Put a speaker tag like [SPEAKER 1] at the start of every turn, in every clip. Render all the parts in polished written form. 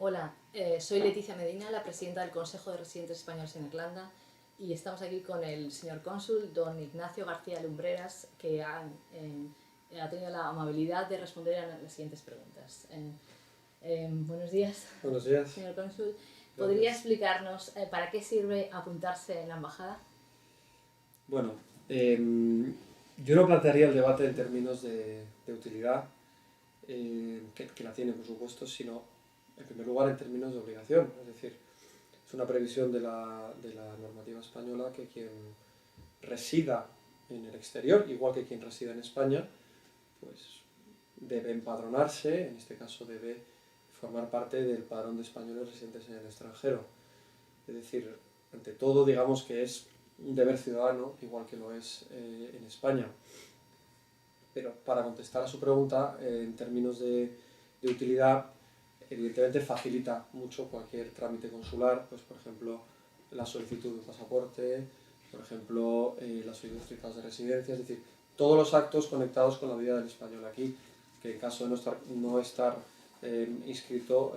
[SPEAKER 1] Hola, soy Leticia Medina, la presidenta del Consejo de Residentes Españoles en Irlanda, y estamos aquí con el señor cónsul, don Ignacio García Lumbreras, que ha tenido la amabilidad de responder a las siguientes preguntas. Buenos días,
[SPEAKER 2] Buenos días.
[SPEAKER 1] señor cónsul. ¿Podría
[SPEAKER 2] Gracias.
[SPEAKER 1] explicarnos para qué sirve apuntarse en la embajada?
[SPEAKER 2] Bueno, yo no plantearía el debate en términos de utilidad, que la tiene por supuesto, sino en primer lugar en términos de obligación. Es decir, es una previsión de la normativa española que quien resida en el exterior, igual que quien resida en España, pues debe empadronarse, en este caso debe formar parte del padrón de españoles residentes en el extranjero. Es decir, ante todo, digamos que es un deber ciudadano, igual que lo es en España. Pero para contestar a su pregunta, en términos de utilidad, evidentemente facilita mucho cualquier trámite consular, pues por ejemplo, la solicitud de pasaporte, por ejemplo, la solicitud de certificados de residencia, es decir, todos los actos conectados con la vida del español aquí, que en caso de no estar inscrito,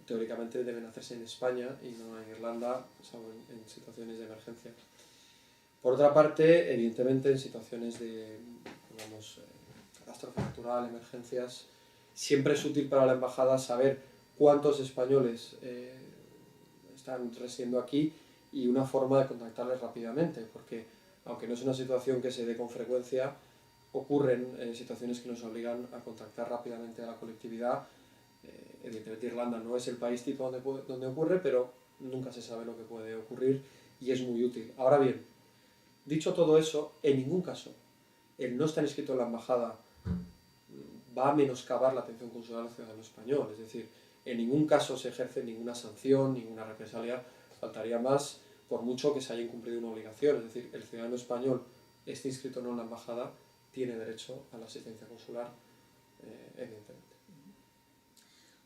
[SPEAKER 2] teóricamente deben hacerse en España y no en Irlanda, salvo en situaciones de emergencia. Por otra parte, evidentemente en situaciones de, digamos, catástrofe natural, emergencias, siempre es útil para la embajada saber cuántos españoles están residiendo aquí y una forma de contactarles rápidamente, porque aunque no es una situación que se dé con frecuencia, ocurren situaciones que nos obligan a contactar rápidamente a la colectividad. Evidentemente Irlanda no es el país tipo donde ocurre, pero nunca se sabe lo que puede ocurrir y es muy útil. Ahora bien, dicho todo eso, en ningún caso el no estar inscrito en la embajada va a menoscabar la atención consular al ciudadano español. Es decir, en ningún caso se ejerce ninguna sanción, ninguna represalia, faltaría más, por mucho que se haya incumplido una obligación. Es decir, el ciudadano español, esté inscrito o no en la embajada, tiene derecho a la asistencia consular, evidentemente.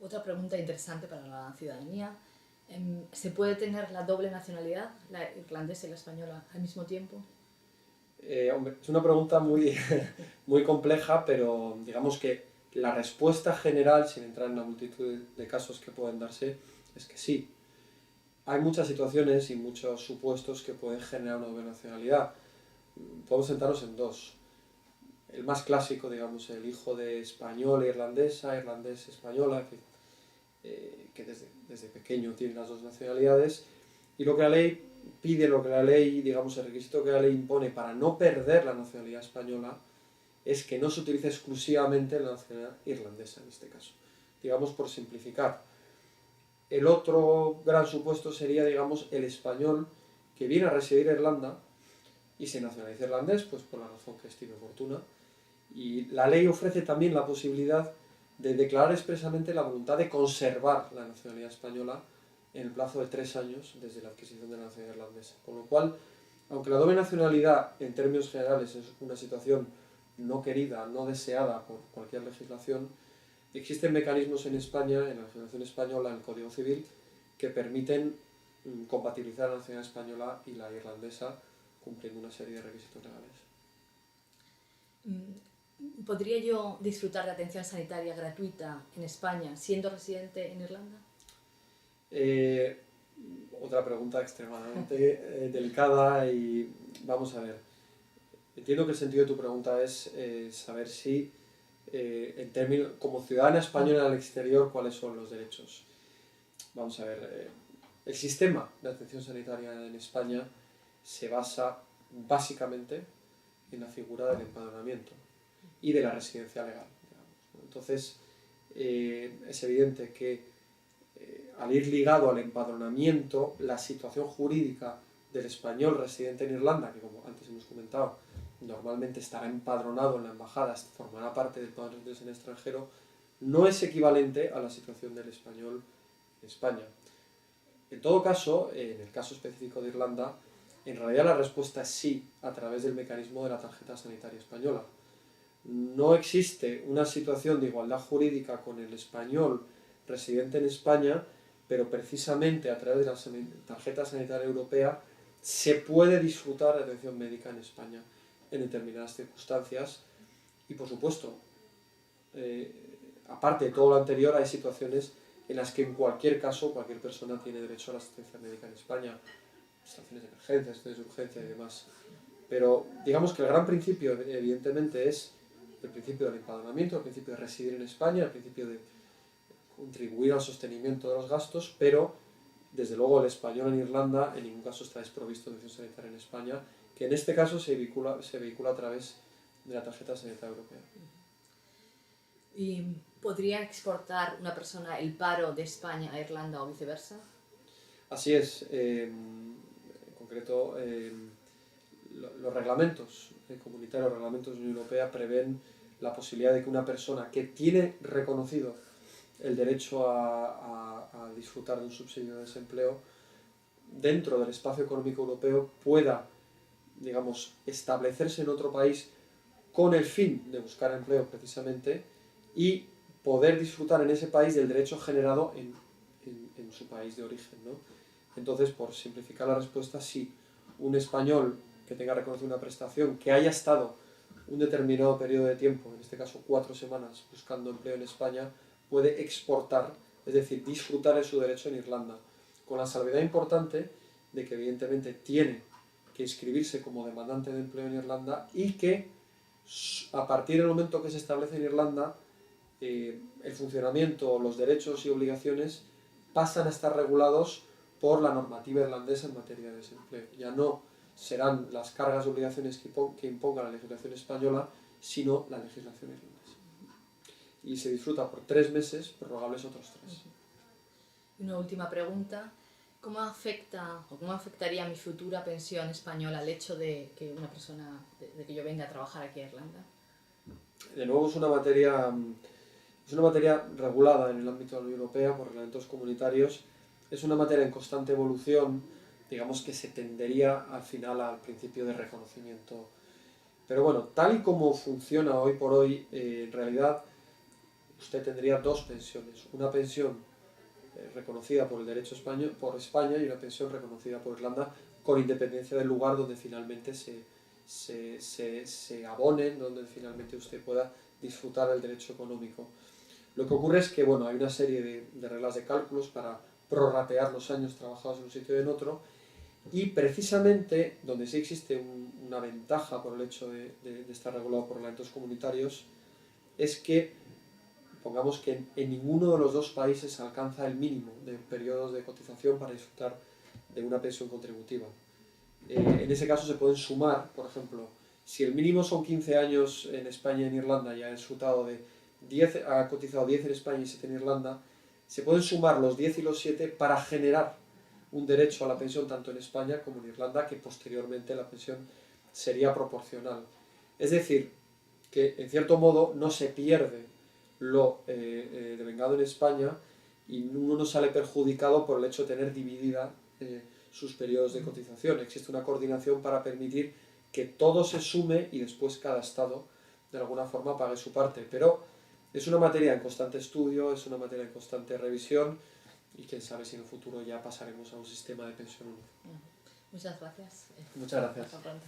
[SPEAKER 1] Otra pregunta interesante para la ciudadanía. ¿Se puede tener la doble nacionalidad, la irlandesa y la española, al mismo tiempo?
[SPEAKER 2] Hombre, es una pregunta muy, muy compleja, pero digamos que la respuesta general, sin entrar en la multitud de casos que pueden darse, es que sí. Hay muchas situaciones y muchos supuestos que pueden generar una doble nacionalidad. Podemos centrarnos en dos. El más clásico, digamos, el hijo de español e irlandesa, irlandés-española, que desde pequeño tiene las dos nacionalidades, y lo que la ley pide, lo que la ley, digamos, el requisito que la ley impone para no perder la nacionalidad española es que no se utilice exclusivamente la nacionalidad irlandesa en este caso. Digamos, por simplificar. El otro gran supuesto sería, digamos, el español que viene a residir en Irlanda y se nacionaliza irlandés, pues por la razón que estime oportuna. Y la ley ofrece también la posibilidad de declarar expresamente la voluntad de conservar la nacionalidad española en el plazo de 3 años desde la adquisición de la nacionalidad irlandesa. Con lo cual, aunque la doble nacionalidad en términos generales es una situación no querida, no deseada por cualquier legislación, existen mecanismos en España, en la legislación española, en el Código Civil, que permiten compatibilizar la nacionalidad española y la irlandesa cumpliendo una serie de requisitos legales.
[SPEAKER 1] ¿Podría yo disfrutar de atención sanitaria gratuita en España siendo residente en Irlanda?
[SPEAKER 2] Eh, Otra pregunta extremadamente delicada y vamos a ver. Entiendo que el sentido de tu pregunta es saber si, en términos, como ciudadana española en el exterior, cuáles son los derechos. Vamos a ver, el sistema de atención sanitaria en España se basa básicamente en la figura del empadronamiento y de la residencia legal, digamos. Entonces, es evidente que al ir ligado al empadronamiento, la situación jurídica del español residente en Irlanda, que como antes hemos comentado, normalmente estará empadronado en la embajada, formará parte del padrón de en extranjero, no es equivalente a la situación del español en España. En todo caso, en el caso específico de Irlanda, en realidad la respuesta es sí, a través del mecanismo de la tarjeta sanitaria española. No existe una situación de igualdad jurídica con el español residente en España, pero precisamente a través de la tarjeta sanitaria europea se puede disfrutar de atención médica en España en determinadas circunstancias y, por supuesto, aparte de todo lo anterior, hay situaciones en las que en cualquier caso cualquier persona tiene derecho a la asistencia médica en España, situaciones de emergencia, situaciones de urgencia y demás. Pero digamos que el gran principio evidentemente es el principio del empadronamiento, el principio de residir en España, el principio de contribuir al sostenimiento de los gastos, pero desde luego el español en Irlanda en ningún caso está desprovisto de atención sanitaria en España, que en este caso se vehicula a través de la tarjeta sanitaria europea.
[SPEAKER 1] ¿Y podría exportar una persona el paro de España a Irlanda o viceversa?
[SPEAKER 2] Así es, en concreto los reglamentos comunitarios, los reglamentos de la Unión Europea prevén la posibilidad de que una persona que tiene reconocido el derecho a disfrutar de un subsidio de desempleo dentro del espacio económico europeo pueda, digamos, establecerse en otro país con el fin de buscar empleo precisamente y poder disfrutar en ese país del derecho generado en su país de origen, ¿no? Entonces, por simplificar la respuesta, sí, un español que tenga reconocida una prestación, que haya estado un determinado periodo de tiempo, en este caso 4 semanas, buscando empleo en España, puede exportar, es decir, disfrutar de su derecho en Irlanda, con la salvedad importante de que evidentemente tiene que inscribirse como demandante de empleo en Irlanda y que a partir del momento que se establece en Irlanda, el funcionamiento, los derechos y obligaciones pasan a estar regulados por la normativa irlandesa en materia de desempleo. Ya no serán las cargas y obligaciones que imponga la legislación española, sino la legislación irlandesa. Y se disfruta por 3 meses, prorrogables otros 3.
[SPEAKER 1] Una última pregunta. ¿Cómo afecta o cómo afectaría mi futura pensión española el hecho de que una persona, de que yo venga a trabajar aquí a Irlanda?
[SPEAKER 2] De nuevo es una materia regulada en el ámbito de la Unión Europea por reglamentos comunitarios. Es una materia en constante evolución, digamos que se tendería al final al principio de reconocimiento. Pero bueno, tal y como funciona hoy por hoy, en realidad usted tendría 2 pensiones. Una pensión reconocida por el derecho español, por España, y una pensión reconocida por Irlanda, con independencia del lugar donde finalmente se abonen, donde finalmente usted pueda disfrutar del derecho económico. Lo que ocurre es que bueno, hay una serie de reglas de cálculos para prorratear los años trabajados en un sitio y en otro, y precisamente donde sí existe una ventaja por el hecho de estar regulado por reglamentos comunitarios es que pongamos que en ninguno de los 2 países se alcanza el mínimo de periodos de cotización para disfrutar de una pensión contributiva. En ese caso se pueden sumar, por ejemplo, si el mínimo son 15 años en España y en Irlanda y ha disfrutado de 10, ha cotizado 10 en España y 7 en Irlanda, se pueden sumar los 10 y los 7 para generar un derecho a la pensión tanto en España como en Irlanda, que posteriormente la pensión sería proporcional. Es decir, que en cierto modo no se pierde lo devengado en España y uno no sale perjudicado por el hecho de tener dividida sus periodos de cotización. Existe una coordinación para permitir que todo se sume y después cada estado de alguna forma pague su parte. Pero es una materia en constante estudio, es una materia en constante revisión y quién sabe si en el futuro ya pasaremos a un sistema de pensión único.
[SPEAKER 1] Muchas gracias.
[SPEAKER 2] Muchas gracias.
[SPEAKER 1] Hasta pronto.